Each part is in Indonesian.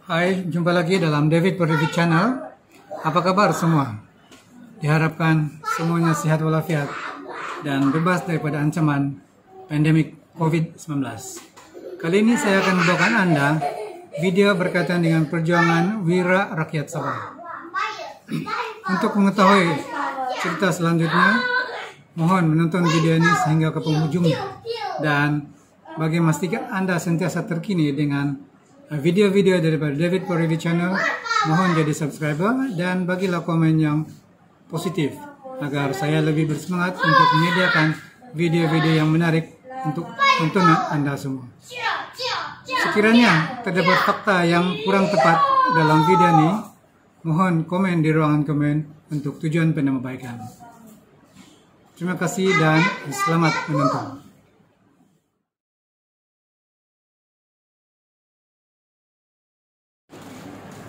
Hai, jumpa lagi dalam David Review Channel. Apa kabar semua? Diharapkan semuanya sehat walafiat dan bebas daripada ancaman pandemik COVID-19. Kali ini saya akan membawakan Anda video berkaitan dengan perjuangan Wira Rakyat Sabah. Untuk mengetahui cerita selanjutnya, mohon menonton video ini sehingga ke penghujungnya. Dan bagi memastikan Anda sentiasa terkini dengan video-video daripada David Review Channel, mohon jadi subscriber dan bagilah komen yang positif agar saya lebih bersemangat untuk menyediakan video-video yang menarik untuk tontonan Anda semua. Sekiranya terdapat fakta yang kurang tepat dalam video ini, mohon komen di ruangan komen untuk tujuan penambahbaikan. Terima kasih dan selamat menonton.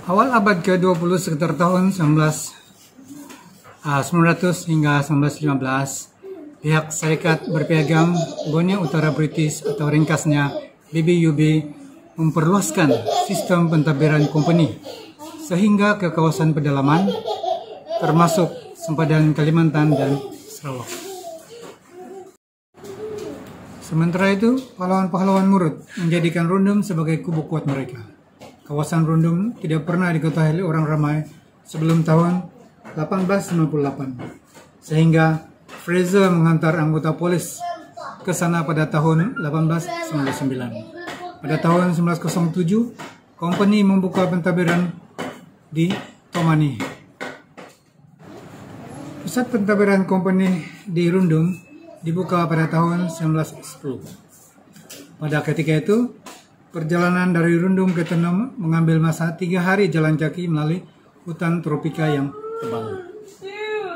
Awal abad ke-20 sekitar tahun 1900 hingga 1915, pihak Serikat Berpiagam Borneo Utara British atau ringkasnya BBUB memperluaskan sistem pentadbiran company sehingga ke kawasan pedalaman termasuk sempadan Kalimantan dan Sarawak. Sementara itu, pahlawan-pahlawan Murut menjadikan Rundum sebagai kubu kuat mereka. Kawasan Rundum tidak pernah diketahui oleh orang ramai sebelum tahun 1898, sehingga Fraser menghantar anggota polis ke sana pada tahun 1899. Pada tahun 1907, company membuka pentadbiran di Tomani. Pusat pentadbiran company di Rundum dibuka pada tahun 1910. Pada ketika itu, perjalanan dari Rundum ke Tenom mengambil masa 3 hari jalan kaki melalui hutan tropika yang tebal.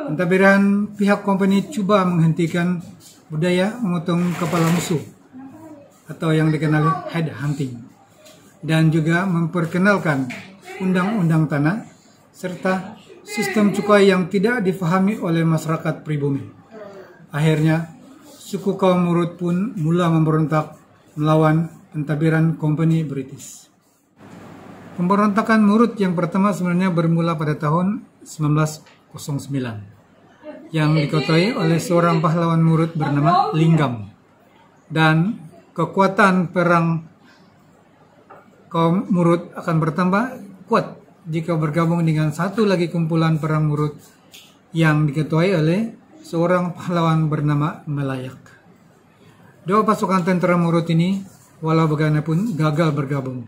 Pentadbiran pihak company coba menghentikan budaya memotong kepala musuh atau yang dikenal head hunting, dan juga memperkenalkan undang-undang tanah serta sistem cukai yang tidak difahami oleh masyarakat pribumi. Akhirnya, suku kaum Murut pun mula memberontak melawan pentadbiran company British. Pemberontakan Murut yang pertama sebenarnya bermula pada tahun 1909 yang diketuai oleh seorang pahlawan Murut bernama Linggam, dan kekuatan perang kaum Murut akan bertambah kuat jika bergabung dengan satu lagi kumpulan perang Murut yang diketuai oleh seorang pahlawan bernama Melayak. Dua pasukan tentera Murut ini walau bagaimanapun gagal bergabung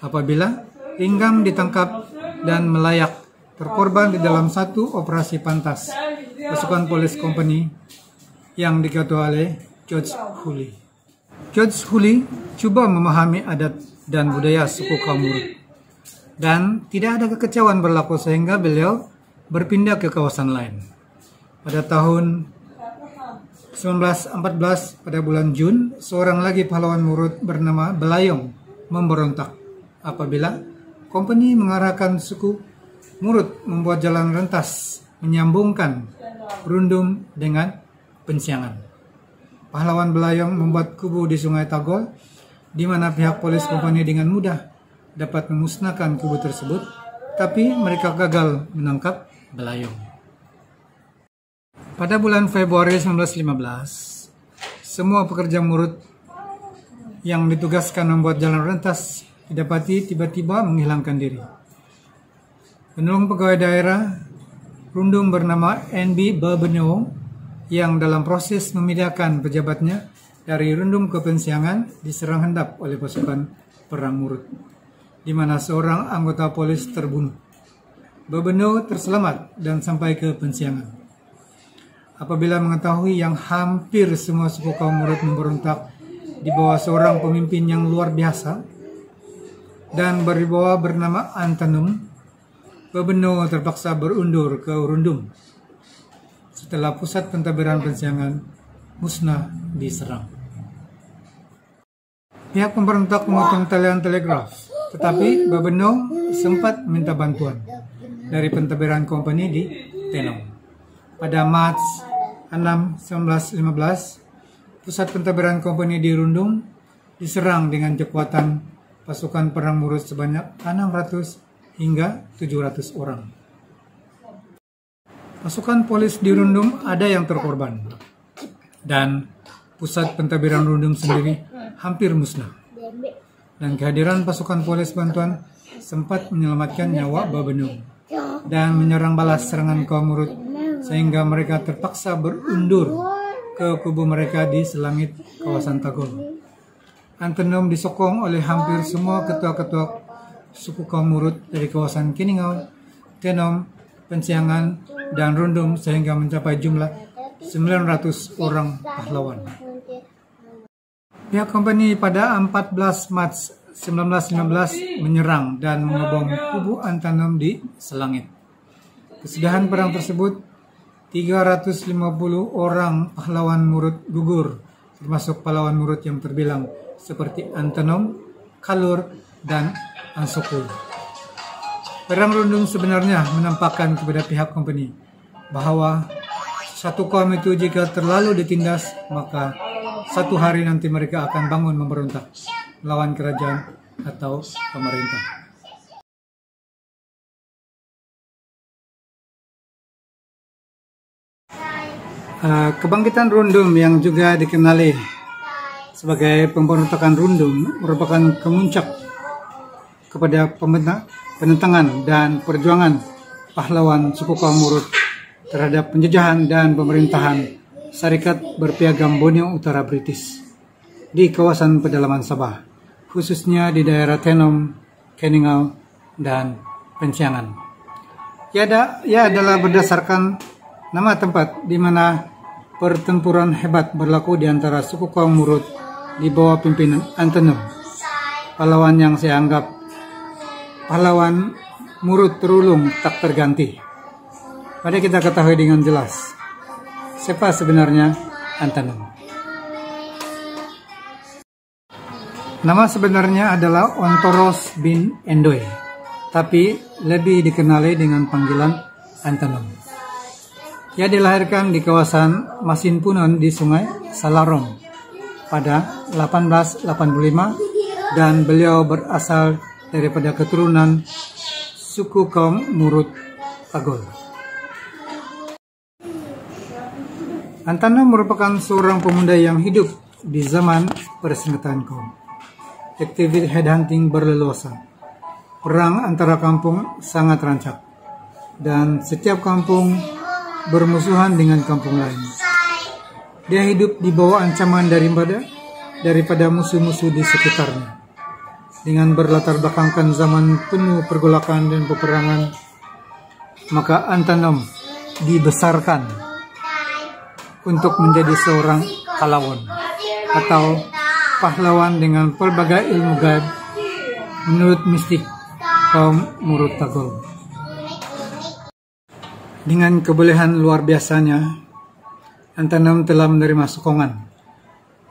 apabila Linggam ditangkap dan Melayak terkorban di dalam satu operasi pantas pasukan polis company yang diketuai oleh George Hulley. George Hulley coba memahami adat dan budaya suku kaum Murut, dan tidak ada kekecewaan berlaku sehingga beliau berpindah ke kawasan lain. Pada tahun 1914 pada bulan Jun, seorang lagi pahlawan Murut bernama Belayong memberontak apabila company mengarahkan suku Murut membuat jalan rentas menyambungkan Rundum dengan Pensiangan. Pahlawan Belayong membuat kubu di Sungai Tagol, di mana pihak polis company dengan mudah dapat memusnahkan kubu tersebut, tapi mereka gagal menangkap Belayong. Pada bulan Februari 1915, semua pekerja Murut yang ditugaskan membuat jalan rentas didapati tiba-tiba menghilangkan diri. Penolong pegawai daerah Rundum bernama N.B. Bebeneo yang dalam proses memindahkan pejabatnya dari Rundum ke Pensiangan diserang hendap oleh pasukan perang Murut, di mana seorang anggota polis terbunuh. Bebeneo terselamat dan sampai ke Pensiangan. Apabila mengetahui yang hampir semua suku kaum Murut memberontak di bawah seorang pemimpin yang luar biasa dan berwibawa bernama Antanum, Bebeneo terpaksa berundur ke Rundum setelah pusat pentadbiran Pensiangan musnah diserang. Pihak pemberontak memotong talian telegraf, tetapi Bebeneo sempat minta bantuan dari pentadbiran company di Tenom. Pada Maret 6, 1915, pusat pentadbiran company di Rundum diserang dengan kekuatan pasukan perang Murut sebanyak 600 hingga 700 orang. Pasukan polis di Rundum ada yang terkorban, dan pusat pentadbiran Rundum sendiri hampir musnah. Dan kehadiran pasukan polis bantuan sempat menyelamatkan nyawa Babenung dan menyerang balas serangan kaum Murut sehingga mereka terpaksa berundur ke kubu mereka di Selangit, kawasan Tagol. Antenom disokong oleh hampir semua ketua-ketua suku kaum Murut dari kawasan Keningau, Tenom, Pensiangan, dan Rundum sehingga mencapai jumlah 900 orang pahlawan. Pihak kompeni pada 14 Maret 1915 menyerang dan mengebom kubu Antenom di Selangit. Kesudahan perang tersebut, 350 orang pahlawan Murut gugur, termasuk pahlawan Murut yang terbilang seperti Antenom, Kalur, dan Ansokul. Perang Rundum sebenarnya menampakkan kepada pihak kompeni bahwa satu kaum itu jika terlalu ditindas, maka satu hari nanti mereka akan bangun memberontak melawan kerajaan atau pemerintah. Kebangkitan Rundum yang juga dikenali sebagai pemberontakan Rundum merupakan kemuncak kepada penentangan dan perjuangan pahlawan suku kaum Murut terhadap penjajahan dan pemerintahan Syarikat Berpiagam Borneo Utara British di kawasan pedalaman Sabah, khususnya di daerah Tenom, Keningau, dan Pensiangan. Ia adalah berdasarkan nama tempat di mana pertempuran hebat berlaku di antara suku kaum Murut di bawah pimpinan Antenom, pahlawan yang saya anggap pahlawan Murut terulung tak terganti. Mari kita ketahui dengan jelas siapa sebenarnya Antenom. Nama sebenarnya adalah Ontoros bin Endoy, tapi lebih dikenali dengan panggilan Antenom. Ia dilahirkan di kawasan Masinpunon di Sungai Salarong pada 1885 dan beliau berasal daripada keturunan suku kaum Murut Tagol. Antenom merupakan seorang pemuda yang hidup di zaman persengketaan kaum. Aktivitas headhunting berleluasa. Perang antara kampung sangat rancak, dan setiap kampung bermusuhan dengan kampung lain. Dia hidup di bawah ancaman daripada musuh-musuh di sekitarnya. Dengan berlatar belakangkan zaman penuh pergolakan dan peperangan, maka Antenom dibesarkan untuk menjadi seorang pahlawan atau pahlawan dengan pelbagai ilmu gaib menurut mistik kaum Murut Tagol. Dengan kebolehan luar biasanya, Antenom telah menerima sokongan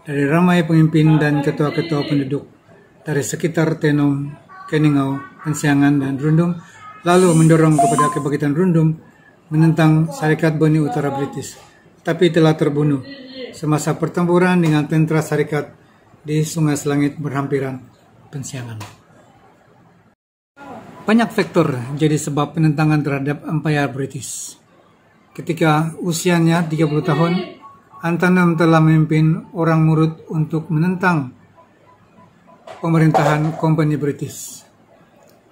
dari ramai pemimpin dan ketua-ketua penduduk dari sekitar Tenom, Keningau, Pensiangan, dan Rundum, lalu mendorong kepada kebangkitan Rundum menentang Syarikat Borneo Utara British, tapi telah terbunuh semasa pertempuran dengan tentara Syarikat di Sungai Selangit berhampiran Pensiangan. Banyak faktor jadi sebab penentangan terhadap Empire British. Ketika usianya 30 tahun, Antenom telah memimpin orang Murut untuk menentang pemerintahan Kompeni British.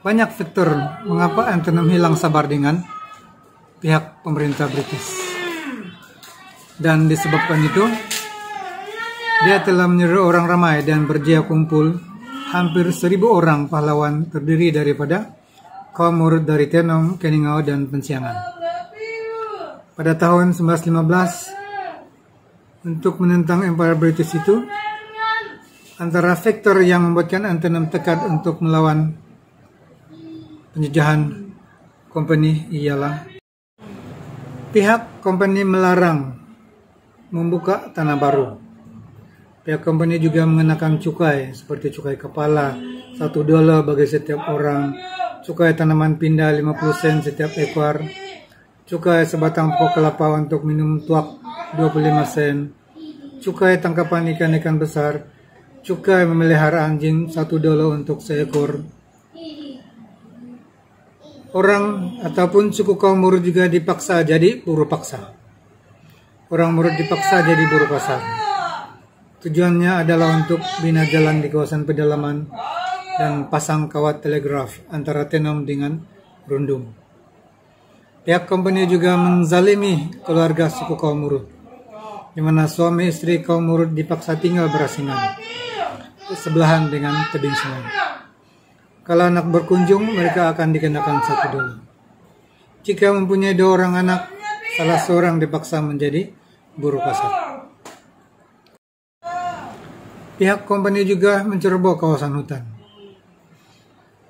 Banyak faktor mengapa Antenom hilang sabar dengan pihak pemerintah British. Dan disebabkan itu, dia telah menyuruh orang ramai dan berjaya kumpul hampir 1.000 orang pahlawan terdiri daripada kaum Murut dari Tenom, Keningau, dan Pensiangan. Pada tahun 1915, untuk menentang Empire British itu, antara faktor yang membuatkan Antenom tekad untuk melawan penjajahan kompeni ialah pihak kompeni melarang membuka tanah baru. Pihak kompeni juga mengenakan cukai seperti cukai kepala $1 bagi setiap orang, cukai tanaman pindah 50 sen setiap ekor, cukai sebatang pokok kelapa untuk minum tuak 25 sen, cukai tangkapan ikan-ikan besar cukai memelihara anjing $1 untuk seekor. Orang ataupun suku kaum Murut juga dipaksa jadi buruh paksa. Orang Murut dipaksa jadi buruh pasar. Tujuannya adalah untuk bina jalan di kawasan pedalaman dan pasang kawat telegraf antara Tenom dengan Rundung. Pihak company juga menzalimi keluarga suku kaum Murut, di mana suami istri kaum Murut dipaksa tinggal berasingan sebelahan dengan tebing sungai. Kalau anak berkunjung, mereka akan dikenakan $1. Jika mempunyai 2 orang anak, salah seorang dipaksa menjadi buruh pasar. Pihak company juga menceroboh kawasan hutan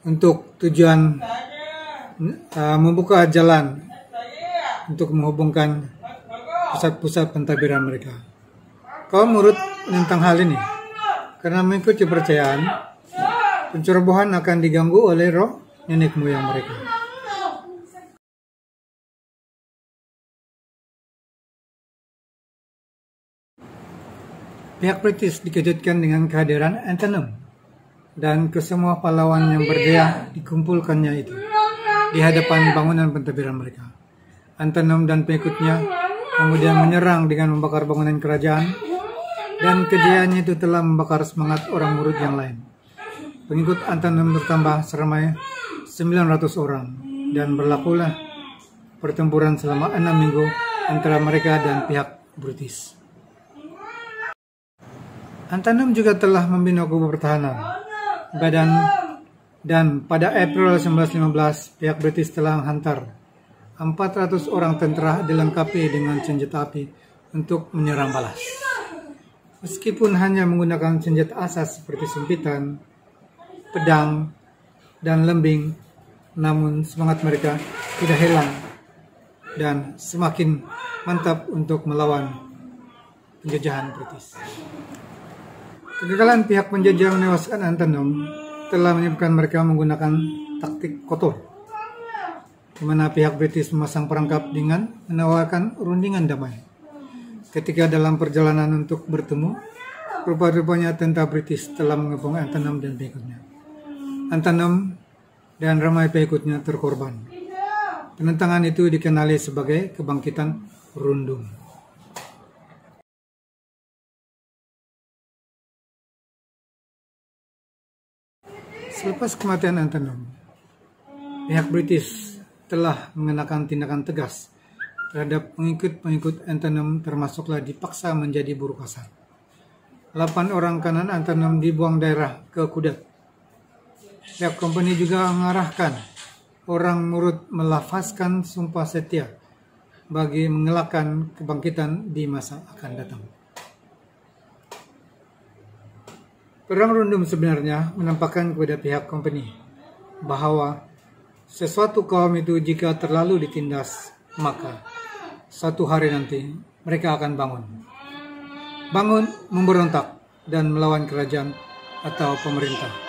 untuk tujuan membuka jalan untuk menghubungkan pusat-pusat pentadbiran mereka. Kaum Murut menentang hal ini karena mengikuti kepercayaan pencerobohan akan diganggu oleh roh nenek moyang mereka. Pihak British dikejutkan dengan kehadiran Antenom dan kesemua pahlawan yang berdaya dikumpulkannya itu di hadapan bangunan pentadbiran mereka. Antenom dan pengikutnya kemudian menyerang dengan membakar bangunan kerajaan, dan kejayaannya itu telah membakar semangat orang Murut yang lain. Pengikut Antenom bertambah seramai 900 orang, dan berlakulah pertempuran selama 6 minggu antara mereka dan pihak British. Antenom juga telah membina kubu pertahanan badan, dan pada April 1915 pihak British telah menghantar 400 orang tentara dilengkapi dengan senjata api untuk menyerang balas. Meskipun hanya menggunakan senjata asas seperti sumpitan, pedang, dan lembing, namun semangat mereka tidak hilang dan semakin mantap untuk melawan penjajahan British. Kegagalan pihak penjajah menewaskan Antenom telah menyebabkan mereka menggunakan taktik kotor, di mana pihak British memasang perangkap dengan menawarkan rundingan damai. Ketika dalam perjalanan untuk bertemu, rupa-rupanya tentara British telah mengepung Antenom dan pengikutnya. Antenom dan ramai pengikutnya terkorban. Penentangan itu dikenali sebagai kebangkitan Rundung. Selepas kematian Antenom, pihak British telah mengenakan tindakan tegas terhadap pengikut-pengikut Antenom, termasuklah dipaksa menjadi buruh kasar. 8 orang kanan Antenom dibuang daerah ke Kudat. Pihak company juga mengarahkan orang Murut melafazkan sumpah setia bagi mengelakkan kebangkitan di masa akan datang. Perang Rundung sebenarnya menampakkan kepada pihak company bahwa sesuatu kaum itu jika terlalu ditindas, maka suatu hari nanti mereka akan bangun memberontak dan melawan kerajaan atau pemerintah.